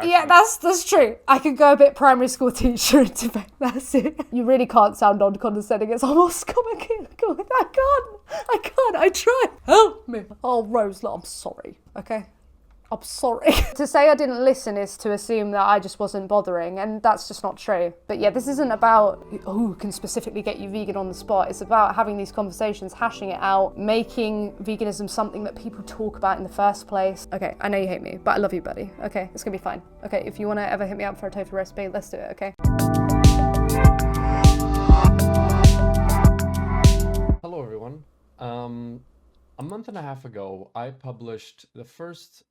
Yeah, that's true. I could go a bit primary school teacher into debate. That's it. You really can't sound non-condescending. It's almost comic. I can't. I try. Help me. Oh, Rose, look, I'm sorry. Okay. I'm sorry. To say I didn't listen is to assume that I just wasn't bothering, and that's just not true. But yeah, this isn't about who can specifically get you vegan on the spot. It's about having these conversations, hashing it out, making veganism something that people talk about in the first place. Okay, I know you hate me, but I love you, buddy. Okay, it's gonna be fine. Okay, if you want to ever hit me up for a tofu recipe, let's do it, okay? Hello everyone. A month and a half ago, I published the first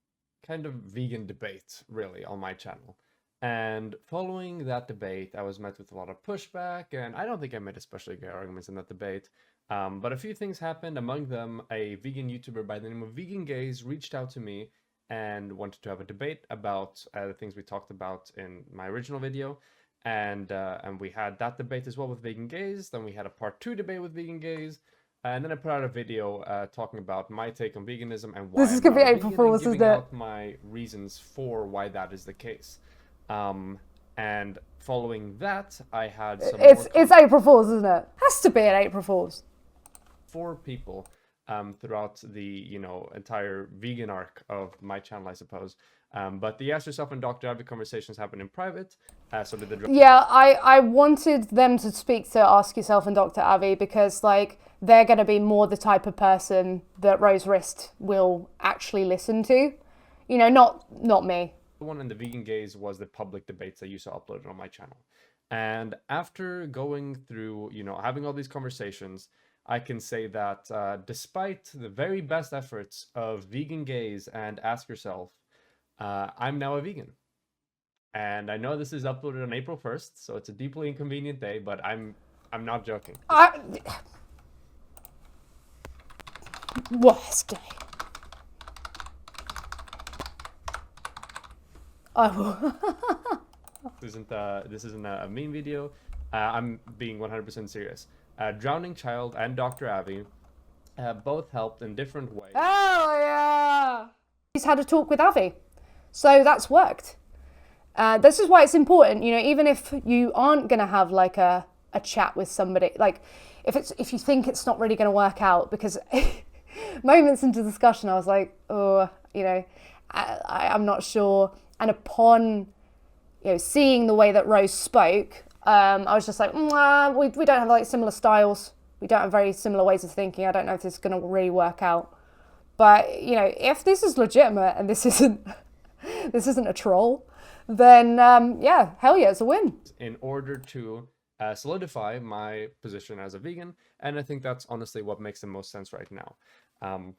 kind of vegan debate, really, on my channel. And following that debate, I was met with a lot of pushback, and I don't think I made especially great arguments in that debate. But a few things happened. Among them, a vegan YouTuber by the name of Vegan Gaze reached out to me and wanted to have a debate about the things we talked about in my original video. And we had that debate as well with Vegan Gaze. Then we had a part 2 debate with Vegan Gaze. And then I put out a video talking about my take on veganism and why This is gonna be I'm not a April vegan, Fool's, and giving isn't it? out my reasons for why that is the case. And following that, I had some It's April Fool's, isn't it? Has to be an April Fool's. 4 people throughout the entire vegan arc of my channel, I suppose. But the Ask Yourself and Dr. Abby conversations happen in private. So did the Yeah, I wanted them to speak to Ask Yourself and Dr. Abby because, like, they're going to be more the type of person that Rose Wrist will actually listen to. You know, not me. The one in the Vegan Gaze was the public debates that you saw uploaded on my channel. And after going through, having all these conversations, I can say that despite the very best efforts of Vegan Gaze and Ask Yourself, I'm now a vegan. And I know this is uploaded on April 1st, so it's a deeply inconvenient day, but I'm not joking. Worst day. I will. This isn't a meme video. I'm being 100% serious. Drowning Child and Dr. Abby both helped in different ways. Oh yeah. He's had a talk with Abby, so that's worked. This is why it's important, even if you aren't gonna have like a chat with somebody, like if you think it's not really gonna work out, because moments into discussion I was like, I'm not sure. And upon seeing the way that Rose spoke, I was just like, we don't have like similar styles. We don't have very similar ways of thinking. I don't know if this is going to really work out. But if this is legitimate and this isn't a troll, then yeah, hell yeah, it's a win. In order to solidify my position as a vegan, and I think that's honestly what makes the most sense right now.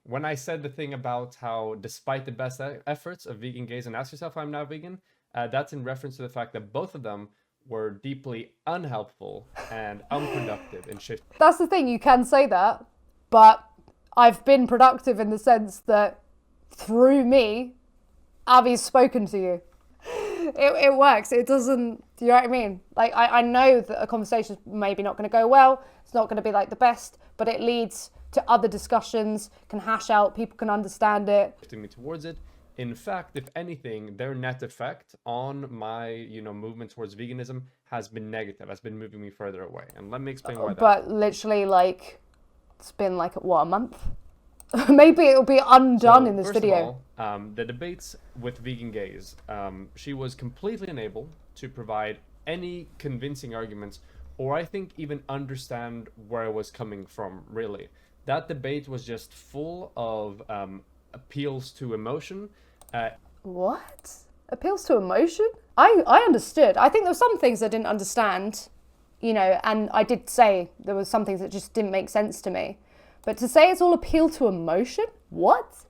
When I said the thing about how, despite the best efforts of Vegan Gaze and Ask Yourself I'm now vegan, that's in reference to the fact that both of them were deeply unhelpful and unproductive in shifting. That's the thing, you can say that, but I've been productive in the sense that through me, Abby's spoken to you. It works. It doesn't, do you know what I mean? Like, I know that a conversation's maybe not going to go well, it's not going to be like the best, but it leads to other discussions, can hash out, people can understand it. Me towards it. In fact, if anything, their net effect on my, movement towards veganism has been negative, has been moving me further away. And let me explain why that. But literally, like, it's been like, what, a month? Maybe it'll be undone in this video. Of all, the debates with Vegan Gaze, she was completely unable to provide any convincing arguments, or I think even understand where I was coming from, really. That debate was just full of appeals to emotion. What? Appeals to emotion? I understood. I think there were some things I didn't understand, and I did say there were some things that just didn't make sense to me. But to say it's all appeal to emotion? What?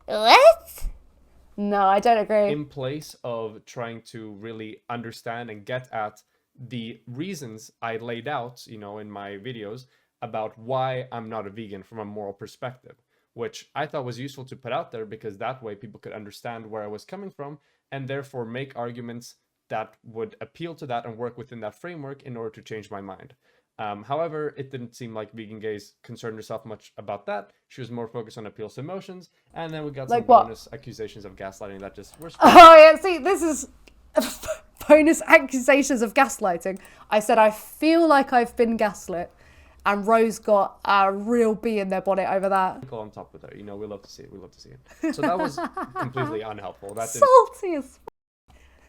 What? No, I don't agree. In place of trying to really understand and get at the reasons I laid out, in my videos about why I'm not a vegan from a moral perspective, which I thought was useful to put out there because that way people could understand where I was coming from and therefore make arguments that would appeal to that and work within that framework in order to change my mind. However, it didn't seem like Vegan Gaze concerned herself much about that. She was more focused on appeals to emotions, and then we got some bonus accusations of gaslighting that just were. Oh yeah, see, this is bonus accusations of gaslighting. I said I feel like I've been gaslit, and Rose got a real bee in their bonnet over that. On top of it, we love to see it. We love to see it. So that was completely unhelpful. That salty as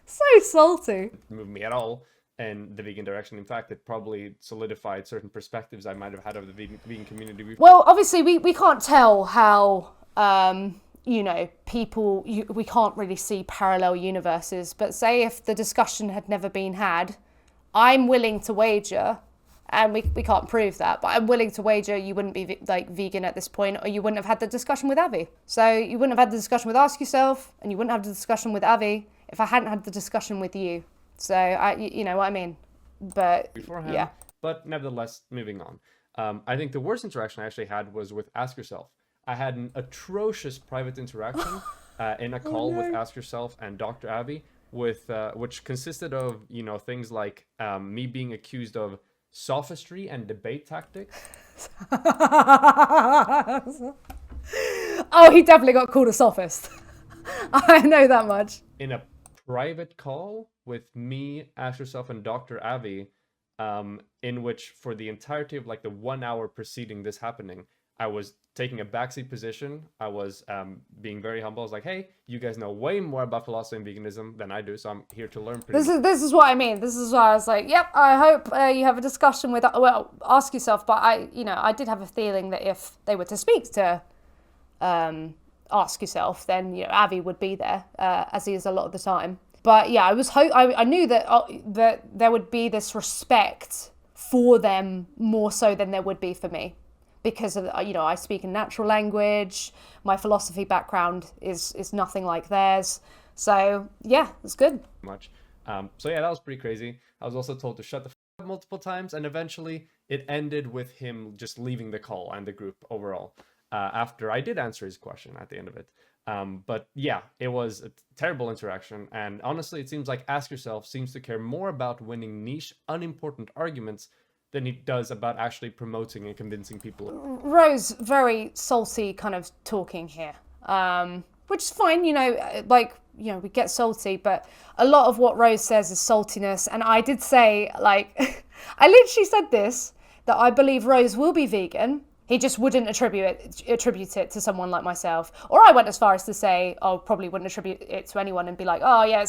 so salty. Didn't move me at all in the vegan direction. In fact, it probably solidified certain perspectives I might have had of the vegan community before. Well, obviously, we can't tell how, people, we can't really see parallel universes. But say if the discussion had never been had, I'm willing to wager, and we can't prove that, but I'm willing to wager you wouldn't be vegan at this point, or you wouldn't have had the discussion with Avi. So you wouldn't have had the discussion with Ask Yourself, and you wouldn't have the discussion with Avi if I hadn't had the discussion with you. So, you know what I mean? But, beforehand, yeah. But nevertheless, moving on. I think the worst interaction I actually had was with Ask Yourself. I had an atrocious private interaction in a call with Ask Yourself and Dr. Avi, which consisted of, things like me being accused of sophistry and debate tactics. Oh, he definitely got called a sophist. I know that much. In a private call with me, Ask Yourself, and Dr. Avi, in which for the entirety of the 1 hour preceding this happening, I was taking a backseat position. I was being very humble. I was like, hey, you guys know way more about philosophy and veganism than I do, so I'm here to learn. This is what I mean. This is why I was like, yep, I hope you have a discussion with, Ask Yourself, but I did have a feeling that if they were to speak to Ask Yourself, then, Avi would be there, as he is a lot of the time. But yeah, I knew that there would be this respect for them more so than there would be for me. Because of, I speak in natural language, my philosophy background is nothing like theirs. So yeah, it's good. Much. So yeah, that was pretty crazy. I was also told to shut the up multiple times, and eventually it ended with him just leaving the call and the group overall. After I did answer his question at the end of it. But yeah, it was a terrible interaction. And honestly, it seems like Ask Yourself seems to care more about winning niche, unimportant arguments than he does about actually promoting and convincing people. Rose, very salty kind of talking here, which is fine, we get salty, but a lot of what Rose says is saltiness. And I did say, I literally said this, that I believe Rose will be vegan. He just wouldn't attribute it to someone like myself. Or I went as far as to say, probably wouldn't attribute it to anyone and be like, oh yeah,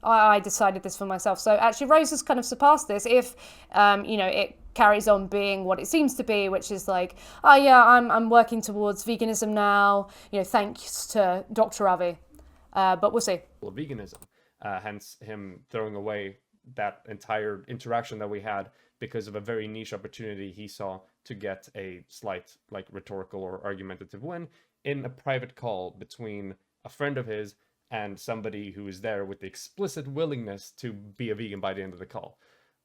I decided this for myself. So actually Rose has kind of surpassed this if, it carries on being what it seems to be, which is like, oh yeah, I'm working towards veganism now, thanks to Dr. Avi. But we'll see. Well, veganism, hence him throwing away that entire interaction that we had because of a very niche opportunity he saw to get a slight rhetorical or argumentative win in a private call between a friend of his and somebody who is there with the explicit willingness to be a vegan by the end of the call.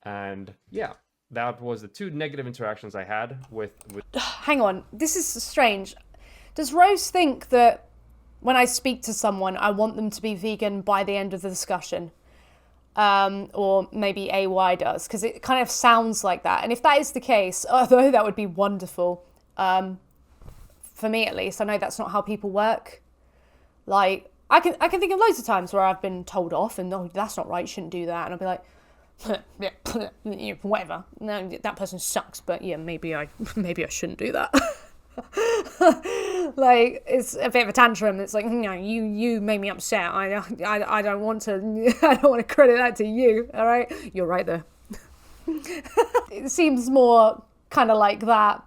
And yeah, that was the two negative interactions I had with... Hang on, this is strange. Does Rose think that when I speak to someone, I want them to be vegan by the end of the discussion? Or maybe AY does, because it kind of sounds like that. And if that is the case, although that would be wonderful, for me at least, I know that's not how people work. I can think of loads of times where I've been told off and, oh, that's not right, you shouldn't do that. And I'll be like, yeah, whatever. No, that person sucks, but yeah, maybe I shouldn't do that. It's a bit of a tantrum. It's like, you made me upset. I don't want to credit that to you. All right, you're right there. It seems more kind of like that.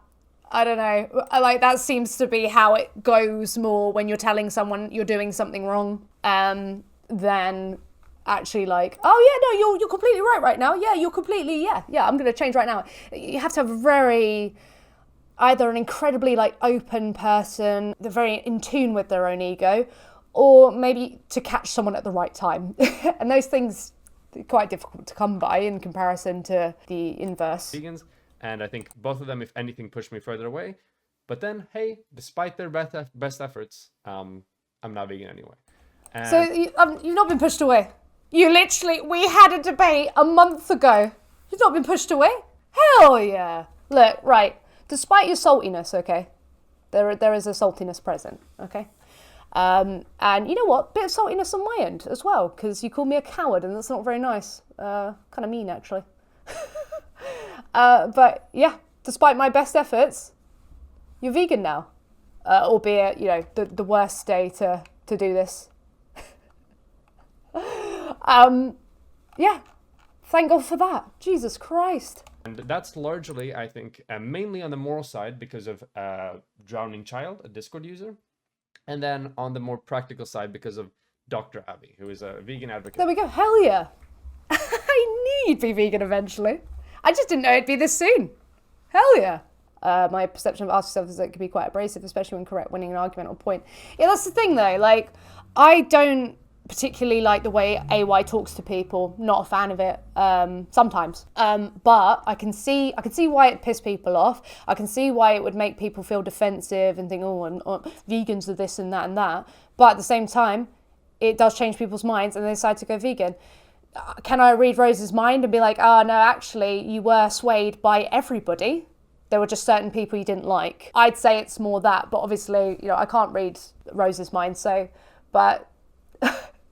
I don't know. That seems to be how it goes more when you're telling someone you're doing something wrong, than actually oh yeah, no, you're completely right now. Yeah, you're completely yeah. I'm gonna change right now. You have to have either an incredibly open person, they're very in tune with their own ego, or maybe to catch someone at the right time. And those things are quite difficult to come by in comparison to the inverse. Vegans, and I think both of them, if anything, pushed me further away. But then, hey, despite their best efforts, I'm not vegan anyway. And so you've not been pushed away. We had a debate a month ago. You've not been pushed away. Hell yeah. Look, right. Despite your saltiness, okay, there is a saltiness present, okay? And you know what? Bit of saltiness on my end as well, because you called me a coward, and that's not very nice. Kind of mean, actually. But yeah, despite my best efforts, you're vegan now. Albeit, you know, the worst day to do this. Yeah, thank God for that. Jesus Christ. And that's largely, I think, mainly on the moral side because of Drowning Child, a Discord user. And then on the more practical side because of Dr. Abby, who is a vegan advocate. There we go. Hell yeah. I need to be vegan eventually. I just didn't know it'd be this soon. Hell yeah. My perception of ask yourself is that it can be quite abrasive, especially when winning an argument or point. Yeah, that's the thing though. Like, I don't particularly like the way AY talks to people. Not a fan of it. Sometimes. But I can see why it pissed people off. I can see why it would make people feel defensive and think, vegans are this and that and that. But at the same time, it does change people's minds and they decide to go vegan. Can I read Rose's mind and be like, oh no, actually you were swayed by everybody. There were just certain people you didn't like. I'd say it's more that, but obviously, you know, I can't read Rose's mind, so, but,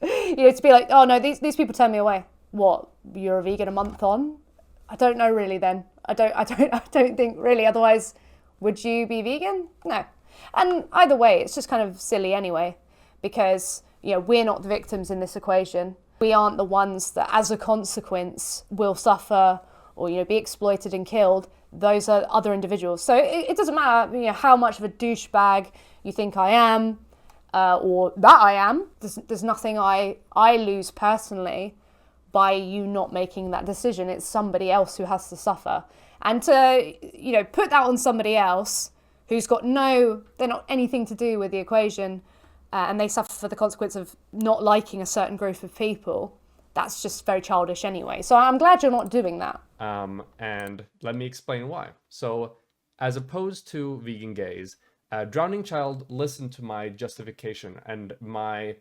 you know, to be like, oh no, these people turn me away. What, you're a vegan a month on? I don't know really then. I don't think really, otherwise, would you be vegan? No. And either way, it's just kind of silly anyway, because, you know, we're not the victims in this equation. We aren't the ones that, as a consequence, will suffer or, you know, be exploited and killed. Those are other individuals. So it doesn't matter, you know, how much of a douchebag you think I am, or that I am. There's nothing I lose personally by you not making that decision. It's somebody else who has to suffer. And to, you know, put that on somebody else who's got they're not anything to do with the equation, and they suffer for the consequence of not liking a certain group of people, that's just very childish anyway. So I'm glad you're not doing that. And let me explain why. So, as opposed to vegan gays, Drowning Child listened to my justification and my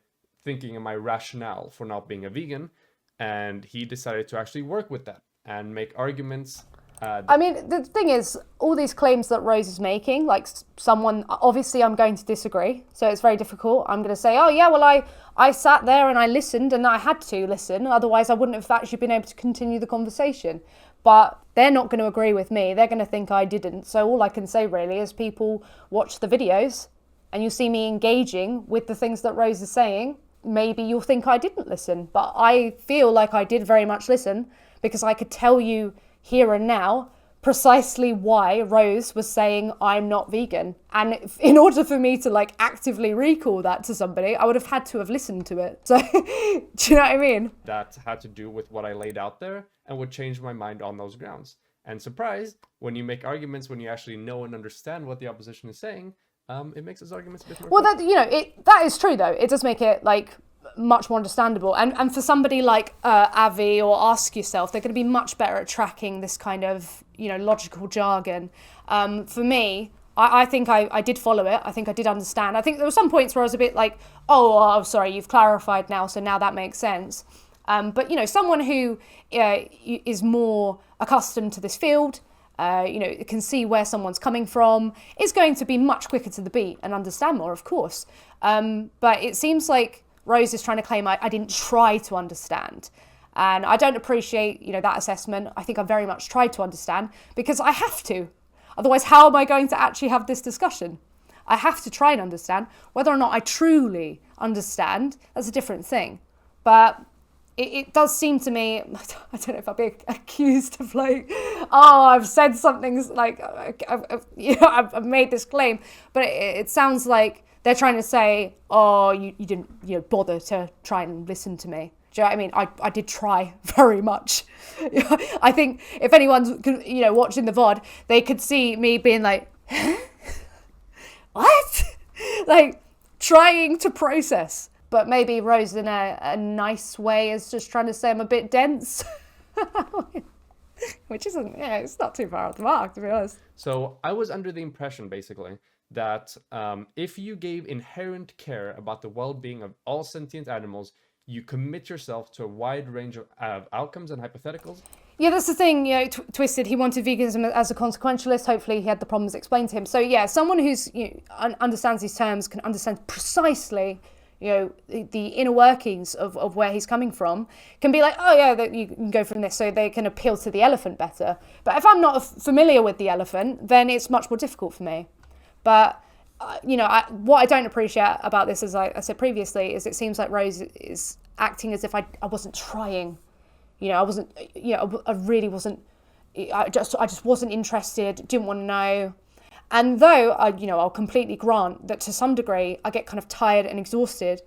thinking and my rationale for not being a vegan, and he decided to actually work with that and make arguments. I mean, the thing is, all these claims that Rose is making, like someone, obviously I'm going to disagree, so it's very difficult. I'm going to say, oh yeah, well I sat there and I listened and I had to listen, otherwise I wouldn't have actually been able to continue the conversation. But they're not going to agree with me, they're going to think I didn't, so all I can say really is people watch the videos and you'll see me engaging with the things that Rose is saying. Maybe you'll think I didn't listen, but I feel like I did very much listen because I could tell you here and now precisely why Rose was saying I'm not vegan. And in order for me to like actively recall that to somebody, I would have had to have listened to it. So, do you know what I mean? That had to do with what I laid out there and would change my mind on those grounds. And surprise, when you make arguments, when you actually know and understand what the opposition is saying, it makes those arguments a bit more... Well, that is true though. It does make it like much more understandable. And for somebody like Avi or Ask Yourself, they're going to be much better at tracking this kind of, you know, logical jargon. For me, I think I did follow it. I think I did understand. I think there were some points where I was a bit like, oh, sorry, you've clarified now, so now that makes sense. But, you know, someone who is more accustomed to this field, you know, can see where someone's coming from, is going to be much quicker to the beat and understand more, of course. But it seems like Rose is trying to claim I didn't try to understand. And I don't appreciate, you know, that assessment. I think I very much tried to understand because I have to. Otherwise, how am I going to actually have this discussion? I have to try and understand. Whether or not I truly understand, that's a different thing. But it does seem to me, I don't know if I'll be accused of like, oh, I've said something like, I've made this claim. But it sounds like they're trying to say, oh, you didn't, you know, bother to try and listen to me. Do you know what I mean? I did try very much. I think if anyone's, you know, watching the VOD, they could see me being like, huh? What? Like, trying to process. But maybe Rose in a nice way is just trying to say I'm a bit dense. Which isn't, yeah, it's not too far off the mark, to be honest. So I was under the impression, basically, that if you gave inherent care about the well-being of all sentient animals, you commit yourself to a wide range of outcomes and hypotheticals. Yeah, that's the thing, Twisted, he wanted veganism as a consequentialist. Hopefully he had the problems explained to him. So yeah, someone who's understands these terms can understand precisely the inner workings of where he's coming from, can be like, oh yeah, that you can go from this, so they can appeal to the elephant better. But if I'm not familiar with the elephant, then it's much more difficult for me. But what I don't appreciate about this, as I said previously, is it seems like Rose is acting as if I wasn't trying. I wasn't, I really wasn't, I just wasn't interested, didn't want to know. And though I'll completely grant that to some degree I get kind of tired and exhausted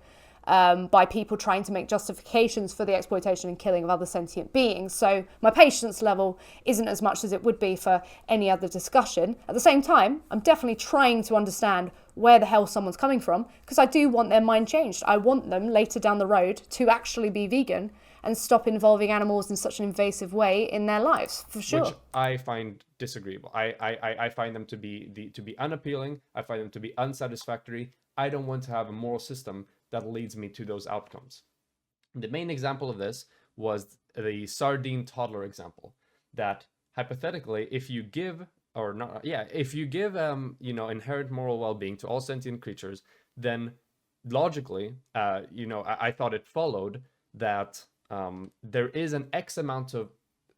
by people trying to make justifications for the exploitation and killing of other sentient beings. So my patience level isn't as much as it would be for any other discussion. At the same time, I'm definitely trying to understand where the hell someone's coming from, because I do want their mind changed. I want them later down the road to actually be vegan and stop involving animals in such an invasive way in their lives, for sure. Which I find disagreeable. I find them to be unappealing. I find them to be unsatisfactory. I don't want to have a moral system that leads me to those outcomes. The main example of this was the sardine toddler example. That hypothetically, if you give inherent moral well-being to all sentient creatures, then logically, I thought it followed that there is an X amount of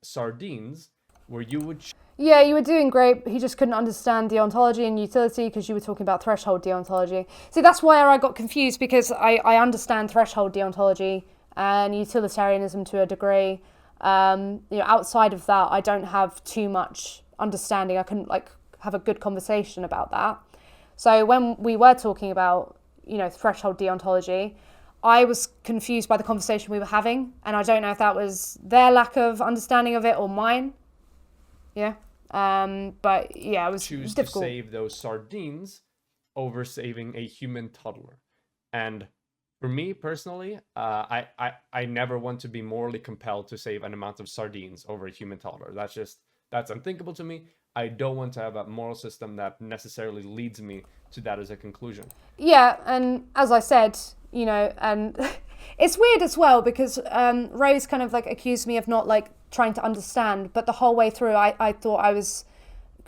sardines where you would... Yeah, you were doing great. He just couldn't understand deontology and utility because you were talking about threshold deontology. See, that's where I got confused, because I understand threshold deontology and utilitarianism to a degree. Outside of that, I don't have too much understanding. I couldn't have a good conversation about that. So when we were talking about, threshold deontology, I was confused by the conversation we were having, and I don't know if that was their lack of understanding of it or mine. Yeah. But yeah, it was choose difficult. To save those sardines over saving a human toddler. And for me personally, I never want to be morally compelled to save an amount of sardines over a human toddler. That's unthinkable to me. I don't want to have a moral system that necessarily leads me to that as a conclusion. Yeah, and as I said, and it's weird as well, because Rose kind of accused me of not trying to understand, but the whole way through I thought I was,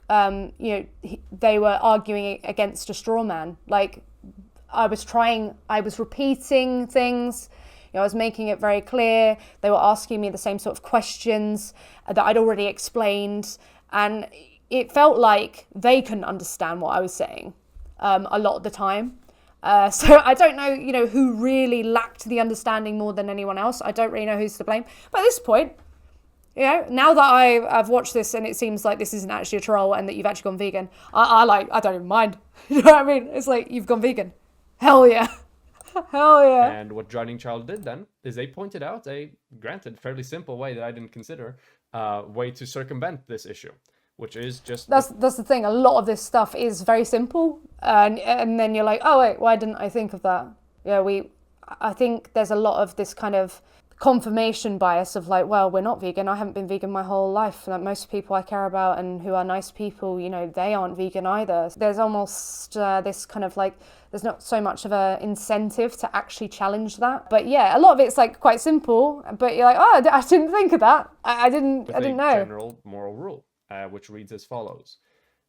they were arguing against a straw man. I was repeating things, I was making it very clear. They were asking me the same sort of questions that I'd already explained, and it felt like they couldn't understand what I was saying a lot of the time. So I don't know, who really lacked the understanding more than anyone else. I don't really know who's to blame. But at this point, now that I've watched this and it seems like this isn't actually a troll and that you've actually gone vegan, I don't even mind. You know what I mean? It's like, you've gone vegan. Hell yeah. Hell yeah. And what Drowning Child did then is they pointed out a, granted, fairly simple way that I didn't consider, way to circumvent this issue, which is just... That's the thing. A lot of this stuff is very simple. And then you're like, oh, wait, why didn't I think of that? Yeah, I think there's a lot of this kind of confirmation bias of well, we're not vegan. I haven't been vegan my whole life. Most people I care about and who are nice people, they aren't vegan either. There's almost this kind of there's not so much of a incentive to actually challenge that. But yeah, a lot of it's quite simple, but you're like, oh, I didn't think of that. I didn't know. General moral rule, which reads as follows.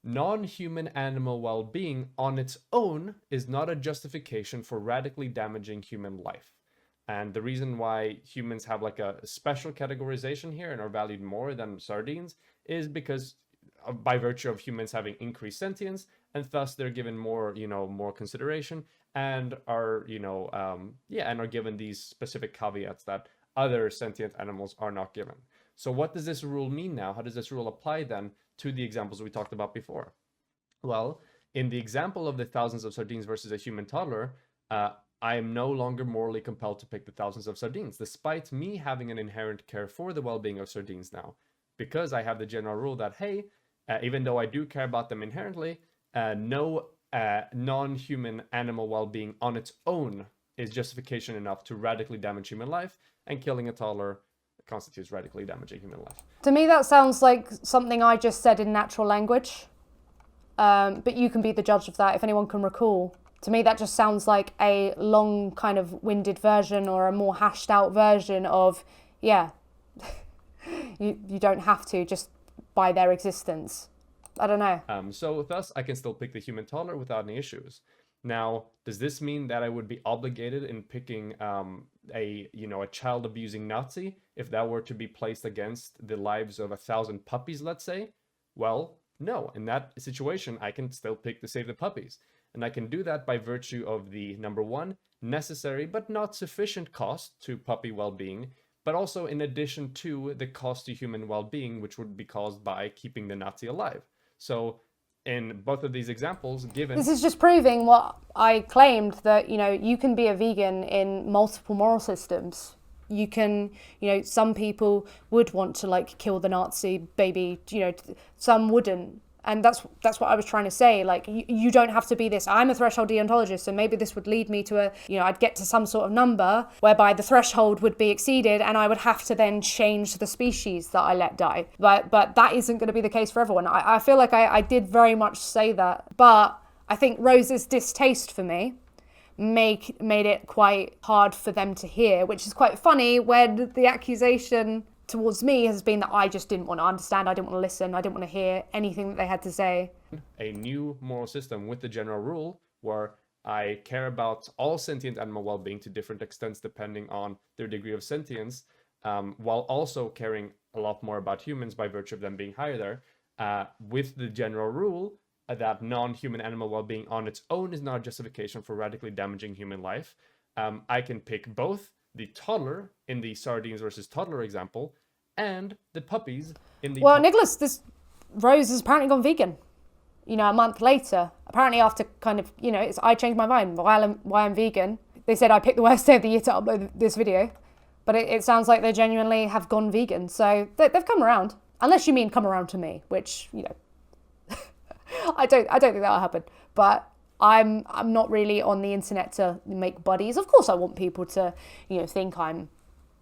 Non-human animal well-being on its own is not a justification for radically damaging human life. And the reason why humans have a special categorization here and are valued more than sardines is because by virtue of humans having increased sentience, and thus they're given more, more consideration and are, and are given these specific caveats that other sentient animals are not given. So what does this rule mean now? How does this rule apply then to the examples we talked about before? Well, in the example of the thousands of sardines versus a human toddler, I am no longer morally compelled to pick the thousands of sardines, despite me having an inherent care for the well-being of sardines now, because I have the general rule that, hey, even though I do care about them inherently, no non-human animal well-being on its own is justification enough to radically damage human life, and killing a toddler constitutes radically damaging human life. To me, that sounds like something I just said in natural language, but you can be the judge of that if anyone can recall. To me, that just sounds like a long kind of winded version or a more hashed out version of, yeah, you don't have to just by their existence. I don't know. So thus, I can still pick the human toddler without any issues. Now, does this mean that I would be obligated in picking a child abusing Nazi if that were to be placed against the lives of 1,000 puppies, let's say? Well, no. In that situation, I can still pick to save the puppies. And I can do that by virtue of the, number one, necessary but not sufficient cost to puppy well-being, but also in addition to the cost to human well-being, which would be caused by keeping the Nazi alive. So in both of these examples, given... This is just proving what I claimed, that, you can be a vegan in multiple moral systems. You can, some people would want to kill the Nazi baby, some wouldn't. And that's what I was trying to say. You don't have to be this. I'm a threshold deontologist, so maybe this would lead me to I'd get to some sort of number whereby the threshold would be exceeded and I would have to then change the species that I let die. But that isn't going to be the case for everyone. I feel like I did very much say that. But I think Rose's distaste for me made it quite hard for them to hear, which is quite funny when the accusation towards me has been that I just didn't want to understand, I didn't want to listen, I didn't want to hear anything that they had to say. A new moral system with the general rule where I care about all sentient animal well-being to different extents depending on their degree of sentience, while also caring a lot more about humans by virtue of them being higher there, with the general rule that non-human animal well-being on its own is not a justification for radically damaging human life. I can pick both the toddler in the sardines versus toddler example and the puppies in the... Well, Nicholas, this Rose has apparently gone vegan, a month later. Apparently after kind of, I changed my mind why I'm vegan. They said I picked the worst day of the year to upload this video, but it sounds like they genuinely have gone vegan. So they've come around, unless you mean come around to me, which, I don't think that'll happen. But I'm not really on the internet to make buddies. Of course I want people to, think I'm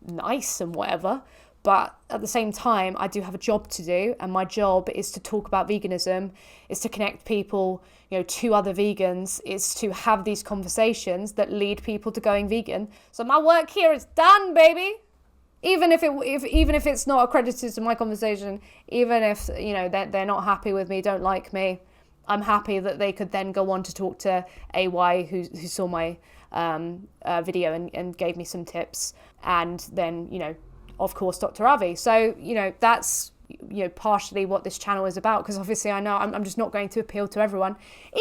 nice and whatever. But at the same time, I do have a job to do. And my job is to talk about veganism, is to connect people, to other vegans, is to have these conversations that lead people to going vegan. So my work here is done, baby. Even if it's not accredited to my conversation, even if, they're not happy with me, don't like me, I'm happy that they could then go on to talk to AY who saw my video and gave me some tips. And then, of course, Dr. Avi. So, that's, partially what this channel is about. Because obviously I know I'm just not going to appeal to everyone.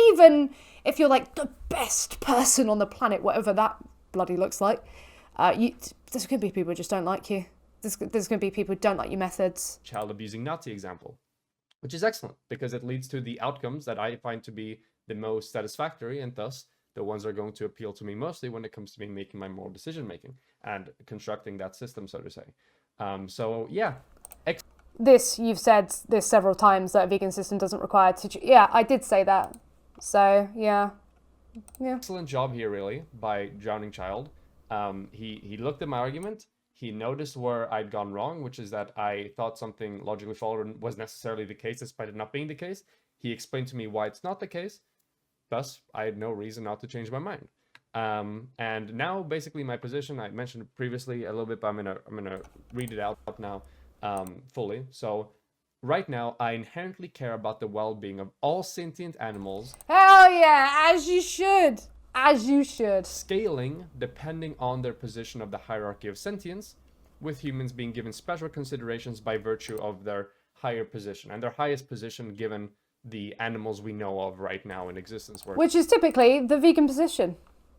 Even if you're the best person on the planet, whatever that bloody looks like, there's going to be people who just don't like you. There's going to be people who don't like your methods. Child abusing Nazi example, which is excellent because it leads to the outcomes that I find to be the most satisfactory and thus the ones that are going to appeal to me mostly when it comes to me making my moral decision making and constructing that system, so to say. So yeah. You've said this several times, that a vegan system doesn't require to... Yeah, I did say that. So yeah. Excellent job here, really, by Drowning Child. He looked at my argument. He noticed where I'd gone wrong, which is that I thought something logically followed was necessarily the case, despite it not being the case. He explained to me why it's not the case. Thus, I had no reason not to change my mind. And now, basically, my position, I mentioned it previously a little bit, but I'm gonna read it out now fully. So, right now, I inherently care about the well-being of all sentient animals. Hell yeah, as you should. As you should. Scaling depending on their position of the hierarchy of sentience, with humans being given special considerations by virtue of their higher position, and their highest position given the animals we know of right now in existence. Which is typically the vegan position.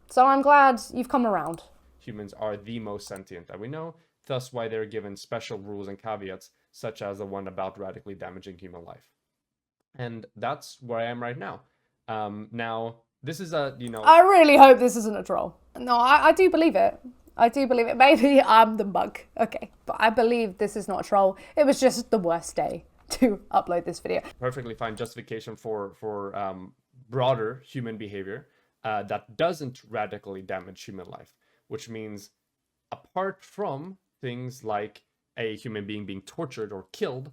So I'm glad you've come around. Humans are the most sentient that we know, thus why they're given special rules and caveats, such as the one about radically damaging human life. And that's where I am right now. Now, this is a, I really hope this isn't a troll. No, I do believe it. I do believe it. Maybe I'm the bug. Okay. But I believe this is not a troll. It was just the worst day to upload this video. Perfectly fine justification for broader human behavior that doesn't radically damage human life, which means apart from things like a human being tortured or killed,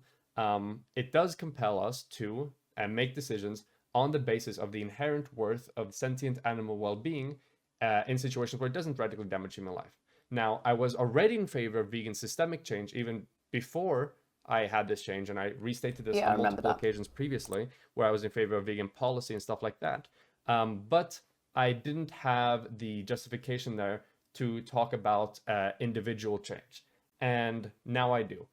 it does compel us to make decisions on the basis of the inherent worth of sentient animal well-being in situations where it doesn't radically damage human life. Now, I was already in favor of vegan systemic change even before I had this change, and I restated this on multiple occasions previously, where I was in favor of vegan policy and stuff like that. But I didn't have the justification there to talk about individual change. And now I do.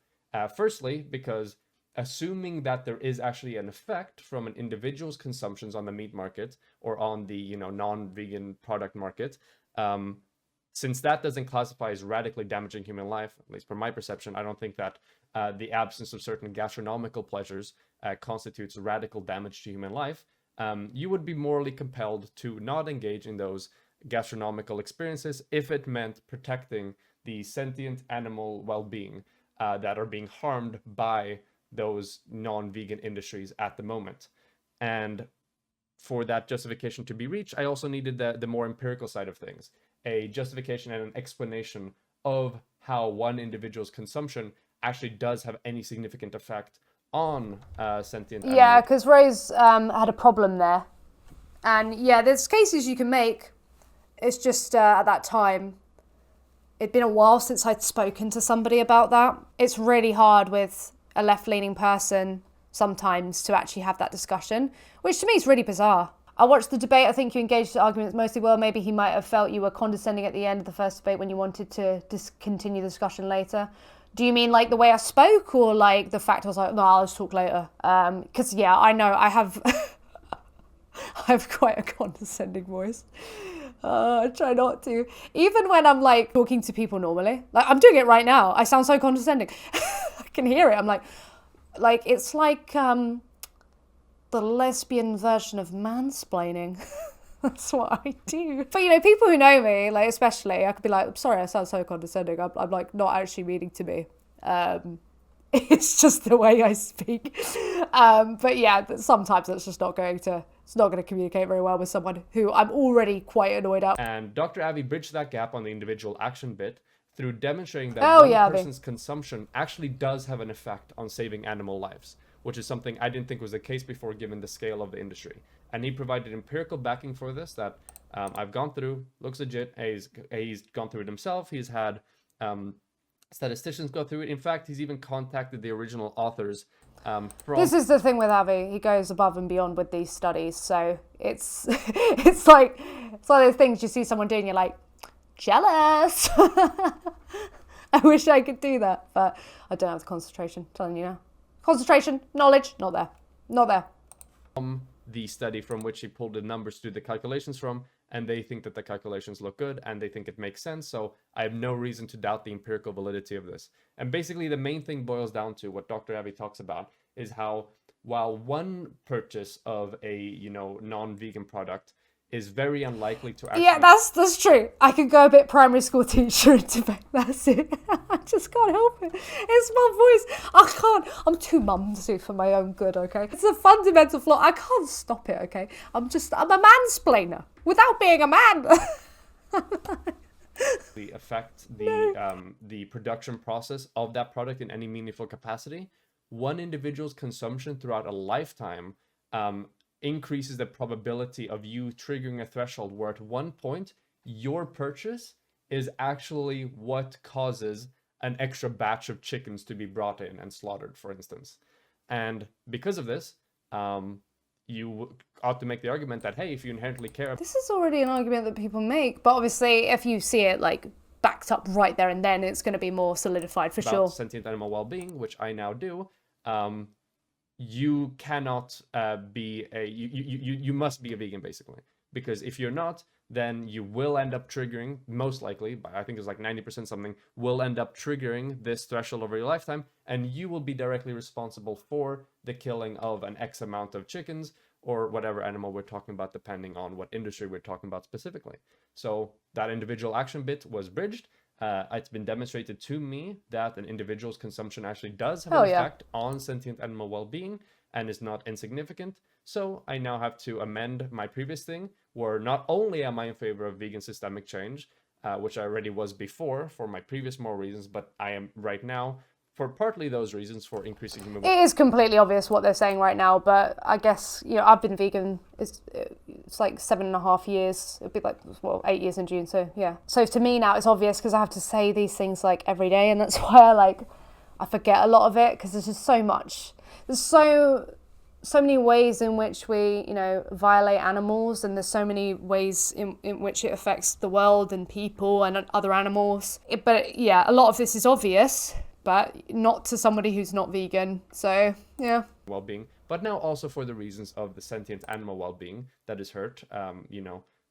Firstly, because assuming that there is actually an effect from an individual's consumptions on the meat market or on the non-vegan product market, since that doesn't classify as radically damaging human life, at least from my perception, I don't think that the absence of certain gastronomical pleasures constitutes radical damage to human life. You would be morally compelled to not engage in those gastronomical experiences if it meant protecting the sentient animal well-being that are being harmed by those non-vegan industries at the moment. And for that justification to be reached, I also needed the more empirical side of things, a justification and an explanation of how one individual's consumption actually does have any significant effect on sentient animals. Yeah, because Rose had a problem there. And yeah, there's cases you can make. It's just at that time, it'd been a while since I'd spoken to somebody about that. It's really hard with a left-leaning person sometimes to actually have that discussion, which to me is really bizarre. I watched the debate. I think you engaged the arguments mostly well. Maybe he might have felt you were condescending at the end of the first debate when you wanted to continue the discussion later. Do you mean like the way I spoke, or like the fact I was like, no, I'll just talk later? Because yeah, I know I have I have quite a condescending voice. I try not to. Even when I'm like talking to people normally, like I'm doing it right now. I sound so condescending. I can hear it. I'm like it's like the lesbian version of mansplaining. That's what I do. But people who know me, like especially, I could be like, I'm sorry, I sound so condescending. I'm like not actually meaning to be. It's just the way I speak. But yeah, sometimes it's just not going to communicate very well with someone who I'm already quite annoyed at. And Dr. Avi bridged that gap on the individual action bit through demonstrating that one person's consumption actually does have an effect on saving animal lives, which is something I didn't think was the case before given the scale of the industry. And he provided empirical backing for this that I've gone through, looks legit. He's gone through it himself. He's had statisticians go through it. In fact, he's even contacted the original authors. This is the thing with Avi. He goes above and beyond with these studies. So it's it's like those things you see someone doing, you're like, jealous. I wish I could do that, but I don't have the concentration. I'm telling you now. Concentration, knowledge, not there. Not there. The study from which he pulled the numbers to do the calculations from, and they think that the calculations look good and they think it makes sense. So I have no reason to doubt the empirical validity of this. And basically the main thing boils down to what Dr. Avi talks about is how while one purchase of a non-vegan product is very unlikely to actually... Yeah, that's true. I could go a bit primary school teacher into debate. That's it. I just can't help it. It's my voice. I can't. I'm too mumsy for my own good, okay? It's a fundamental flaw. I can't stop it, okay? I'm a mansplainer without being a man. affect the production process of that product in any meaningful capacity. One individual's consumption throughout a lifetime increases the probability of you triggering a threshold where at one point your purchase is actually what causes an extra batch of chickens to be brought in and slaughtered, for instance. And because of this, you ought to make the argument that, hey, if you inherently care... This is already an argument that people make, but obviously if you see it like backed up right there and then, it's going to be more solidified for sure. Sentient animal well-being, which I now do, you cannot you must be a vegan, basically, because if you're not, then you will end up triggering, most likely, I think it's like 90% something, will end up triggering this threshold over your lifetime, and you will be directly responsible for the killing of an X amount of chickens or whatever animal we're talking about, depending on what industry we're talking about specifically. So that individual action bit was bridged. It's been demonstrated to me that an individual's consumption actually does have an effect on sentient animal well-being and is not insignificant. So I now have to amend my previous thing, where not only am I in favor of vegan systemic change, which I already was before for my previous moral reasons, but I am right now for partly those reasons, for increasing human It is completely obvious what they're saying right now, but I guess, I've been vegan, it's like 7.5 years. It'll be like, 8 years in June, so yeah. So to me now it's obvious because I have to say these things like every day, and that's why I forget a lot of it, because there's just so much. There's so many ways in which we, violate animals, and there's so many ways in which it affects the world and people and other animals. But yeah, a lot of this is obvious, but not to somebody who's not vegan. So, yeah. Well-being, but now also for the reasons of the sentient animal well-being that is hurt,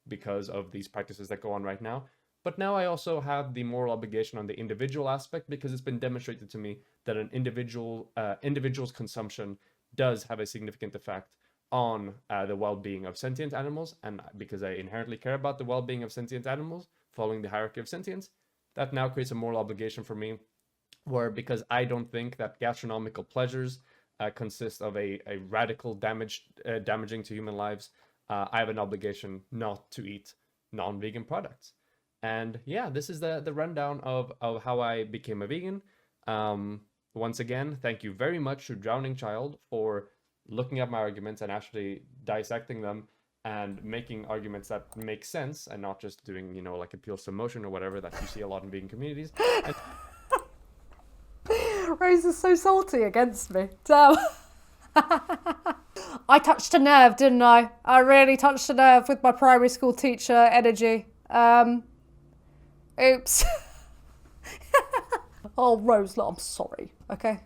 because of these practices that go on right now. But now I also have the moral obligation on the individual aspect, because it's been demonstrated to me that an individual's consumption does have a significant effect on the well-being of sentient animals. And because I inherently care about the well-being of sentient animals, following the hierarchy of sentience, that now creates a moral obligation for me, where because I don't think that gastronomical pleasures consist of a radical damaging to human lives, I have an obligation not to eat non-vegan products. And yeah, this is the rundown of how I became a vegan. Once again, thank you very much to Drowning Child for looking at my arguments and actually dissecting them and making arguments that make sense, and not just doing, like appeals to emotion or whatever that you see a lot in vegan communities. Rose is so salty against me. Damn. I touched a nerve, didn't I? I really touched a nerve with my primary school teacher energy. Oops. Oh, Rose, look, I'm sorry, okay?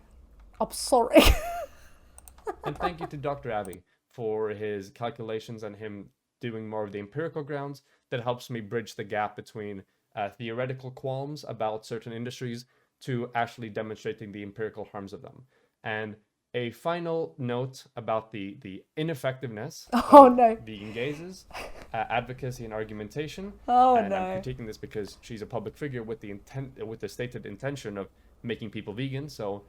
I'm sorry. And thank you to Dr. Abbey for his calculations and him doing more of the empirical grounds that helps me bridge the gap between theoretical qualms about certain industries to actually demonstrating the empirical harms of them. And a final note about the ineffectiveness of vegan gazes, advocacy and argumentation. And I'm critiquing this because she's a public figure with the stated intention of making people vegan. So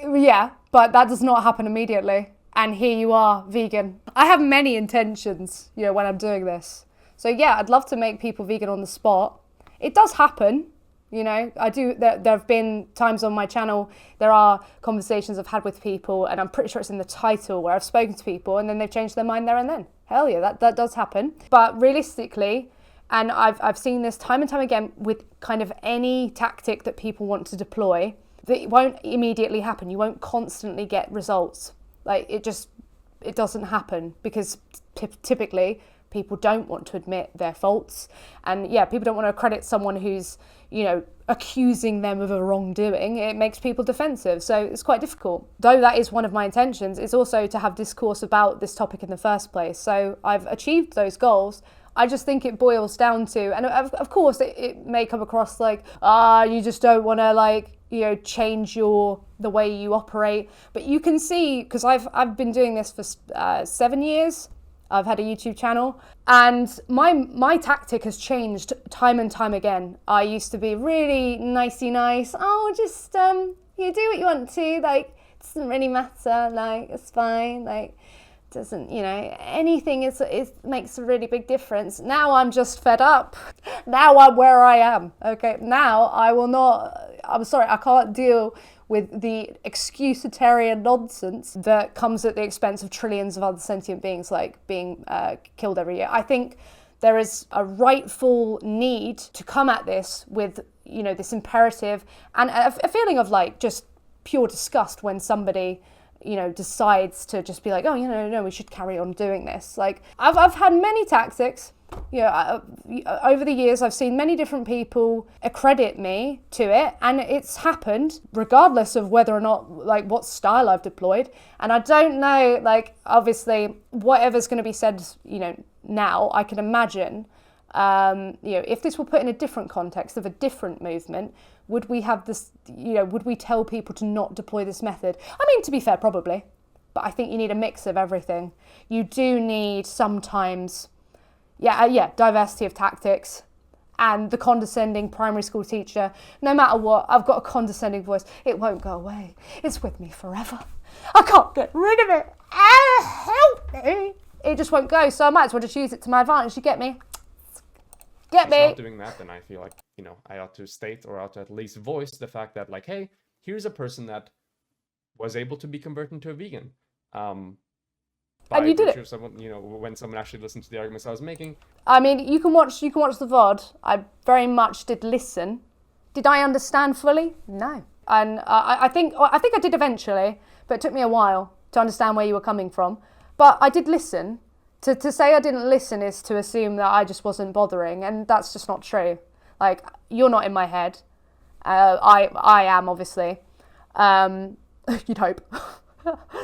yeah, but that does not happen immediately. And here you are, vegan. I have many intentions, when I'm doing this. So yeah, I'd love to make people vegan on the spot. It does happen. I do. There have been times on my channel, there are conversations I've had with people, and I'm pretty sure it's in the title, where I've spoken to people and then they've changed their mind there and then. Hell yeah, that does happen. But realistically, and I've seen this time and time again with kind of any tactic that people want to deploy, that it won't immediately happen. You won't constantly get results. It doesn't happen, because typically people don't want to admit their faults. And yeah, people don't want to credit someone who's, accusing them of a wrongdoing. It makes people defensive. So it's quite difficult. Though that is one of my intentions, it's also to have discourse about this topic in the first place. So I've achieved those goals. I just think it boils down to, and of course it may come across like, you just don't want to change the way you operate. But you can see, because I've been doing this for 7 years. I've had a YouTube channel, and my tactic has changed time and time again. I used to be really nicey nice. Oh, just you do what you want to. It doesn't really matter. It's fine. Doesn't anything is makes a really big difference. Now I'm just fed up. Now I'm where I am. Okay. Now I will not. I'm sorry. I can't deal with the excusitarian nonsense that comes at the expense of trillions of other sentient beings being killed every year. I think there is a rightful need to come at this with, this imperative and a feeling of just pure disgust when somebody, decides to just be like, oh, no, we should carry on doing this. I've had many tactics. Over the years, I've seen many different people accredit me to it, and it's happened regardless of whether or not, what style I've deployed. And I don't know, obviously, whatever's going to be said, now, I can imagine, if this were put in a different context of a different movement, would we have this, would we tell people to not deploy this method? I mean, to be fair, probably. But I think you need a mix of everything. You do need sometimes... diversity of tactics, and the condescending primary school teacher. No matter what, I've got a condescending voice. It won't go away. It's with me forever. I can't get rid of it. Help me. It just won't go, so I might as well just use it to my advantage. You get me? Get me? If not doing that, then I feel like, I ought to state, or ought to at least voice the fact that, hey, here's a person that was able to be converted into a vegan. And you did it. Of someone, when someone actually listened to the arguments I was making. I mean, you can watch the VOD. I very much did listen. Did I understand fully? No. And I think I did eventually, but it took me a while to understand where you were coming from. But I did listen. To say I didn't listen is to assume that I just wasn't bothering, and that's just not true. Like, you're not in my head. I am, obviously. You'd hope.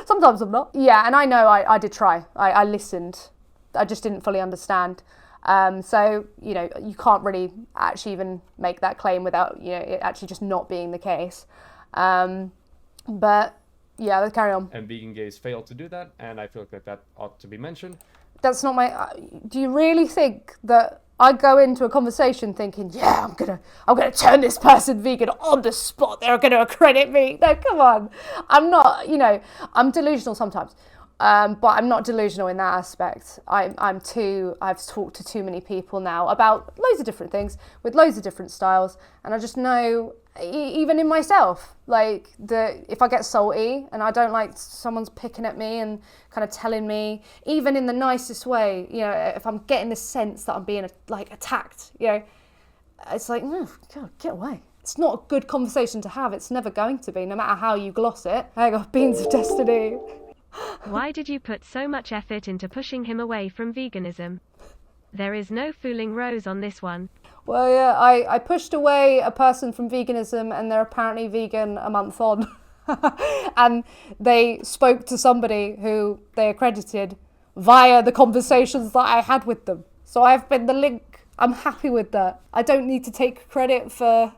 Sometimes I'm not. Yeah, and I know I did try. I listened. I just didn't fully understand. So, you can't really actually even make that claim without, it actually just not being the case. But, yeah, let's carry on. And vegan gays fail to do that, and I feel like that ought to be mentioned. That's not do you really think that I go into a conversation thinking, yeah, I'm gonna turn this person vegan on the spot, they're gonna accredit me? No, come on. I'm not, I'm delusional sometimes. But I'm not delusional in that aspect. I've talked to too many people now about loads of different things with loads of different styles, and I just know, even in myself, like if I get salty and I don't like someone's picking at me and kind of telling me, even in the nicest way, if I'm getting the sense that I'm being attacked, it's like, oh, God, get away. It's not a good conversation to have. It's never going to be, no matter how you gloss it. I got beans of destiny. Why did you put so much effort into pushing him away from veganism? There is no fooling Rose on this one. Well, yeah, I pushed away a person from veganism, and they're apparently vegan a month on. And they spoke to somebody who they accredited via the conversations that I had with them. So I've been the link. I'm happy with that. I don't need to take credit for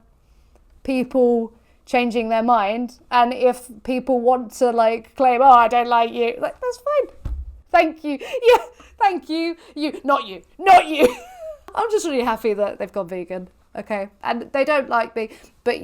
people changing their mind, and if people want to claim, I don't like you, that's fine. Thank you. Yeah, thank you. Not you. I'm just really happy that they've gone vegan. Okay, and they don't like me, but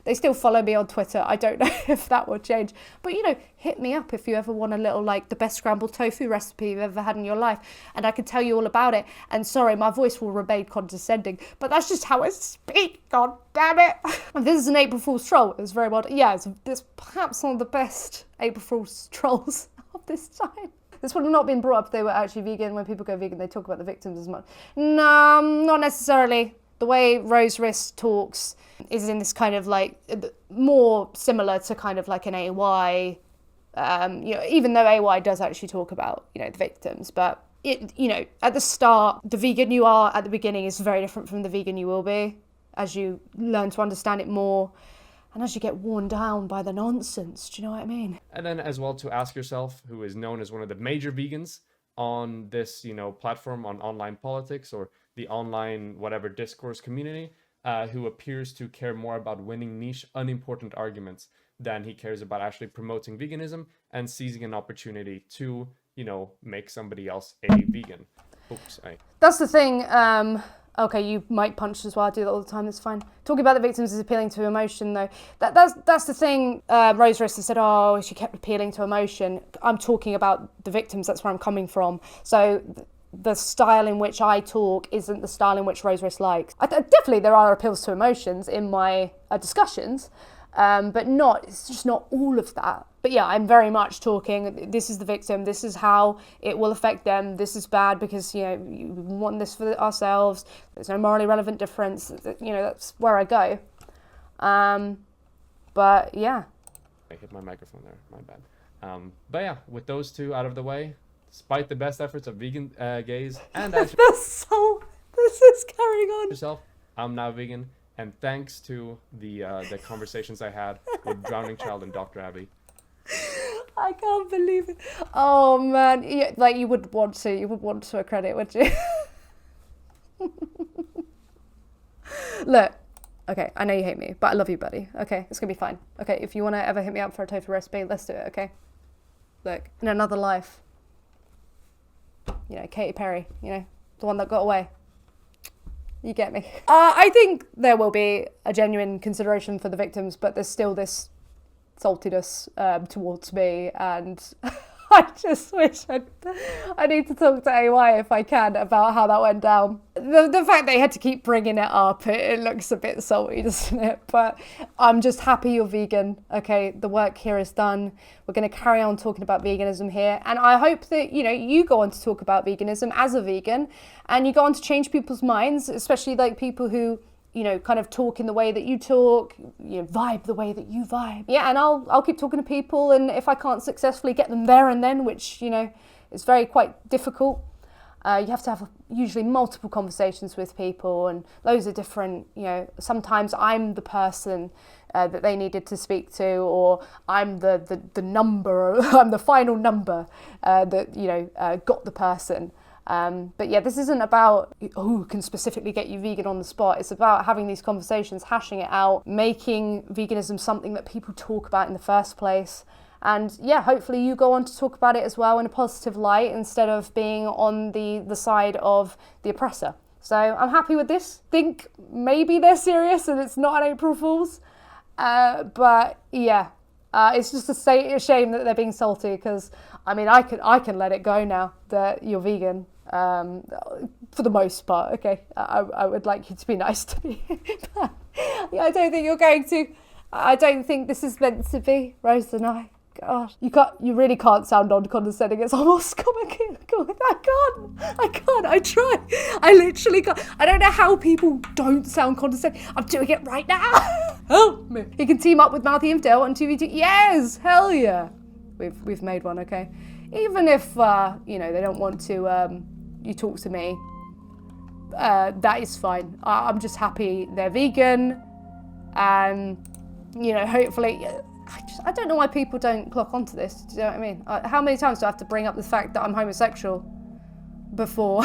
they still follow me on Twitter. I don't know if that will change, but hit me up if you ever want a little the best scrambled tofu recipe you've ever had in your life, and I can tell you all about it. And sorry, my voice will remain condescending, but that's just how I speak. God damn it! This is an April Fool's troll. It was very well done. Yeah, it's perhaps one of the best April Fool's trolls of this time. This would have not been brought up if they were actually vegan. When people go vegan, they talk about the victims as much. No, not necessarily. The way Rose Wrist talks is in this kind of more similar to kind of an AY, even though AY does actually talk about, the victims, but at the start, the vegan you are at the beginning is very different from the vegan you will be as you learn to understand it more and as you get worn down by the nonsense. Do you know what I mean? And then as well to ask yourself, who is known as one of the major vegans on this, platform on online politics or the online whatever discourse community, who appears to care more about winning niche, unimportant arguments than he cares about actually promoting veganism and seizing an opportunity to, make somebody else a vegan. Oops. That's the thing. Okay, you might punch as well. I do that all the time. That's fine. Talking about the victims is appealing to emotion, though. That's the thing. Rose Rissa said, "Oh, she kept appealing to emotion." I'm talking about the victims. That's where I'm coming from. So the style in which I talk isn't the style in which Rose Riss likes. Definitely, there are appeals to emotions in my discussions, but it's just not all of that. But yeah, I'm very much talking, this is the victim, this is how it will affect them, this is bad because, we want this for ourselves, there's no morally relevant difference, that's where I go. But yeah. I hit my microphone there, my bad. But yeah, with those two out of the way, despite the best efforts of vegan gays and actually this is carrying on. Yourself, I'm now vegan, and thanks to the conversations I had with Drowning Child and Dr. Abby. I can't believe it. Oh man, you would want to accredit, would you? Look, okay, I know you hate me, but I love you, buddy. Okay, it's gonna be fine. Okay, if you want to ever hit me up for a tofu recipe, let's do it. Okay. Look, in another life, Katy Perry, the one that got away. You get me. I think there will be a genuine consideration for the victims, but there's still this saltiness towards me, and I just wish I need to talk to AY if I can about how that went down. The fact they had to keep bringing it up, it looks a bit salty, doesn't it? But I'm just happy you're vegan. Okay, the work here is done. We're going to carry on talking about veganism here. And I hope that, you go on to talk about veganism as a vegan and you go on to change people's minds, especially like people who kind of talk in the way that you talk, vibe the way that you vibe. Yeah, and I'll keep talking to people, and if I can't successfully get them there and then, which, is quite difficult, you have to have usually multiple conversations with people and loads of different, sometimes I'm the person that they needed to speak to, or I'm the number, I'm the final number that, got the person. But yeah, this isn't about who can specifically get you vegan on the spot. It's about having these conversations, hashing it out, making veganism something that people talk about in the first place. And yeah, hopefully you go on to talk about it as well in a positive light instead of being on the side of the oppressor. So I'm happy with this. Think maybe they're serious and it's not an April Fool's. But yeah, it's just a shame that they're being salty, because I can let it go now that you're vegan. For the most part, okay. I would like you to be nice to me. But yeah, I don't think you're going to. I don't think this is meant to be, Rose and I. Gosh, you really can't sound non-condescending. It's almost comical. I can't. I try. I literally can't. I don't know how people don't sound condescending. I'm doing it right now. Help me. You can team up with Matthias Dale on 2v2. Yes, hell yeah. We've made one, okay. Even if they don't want to you talk to me, that is fine. I'm just happy they're vegan, and hopefully, I don't know why people don't clock onto this. Do you know what I mean? How many times do I have to bring up the fact that I'm homosexual before?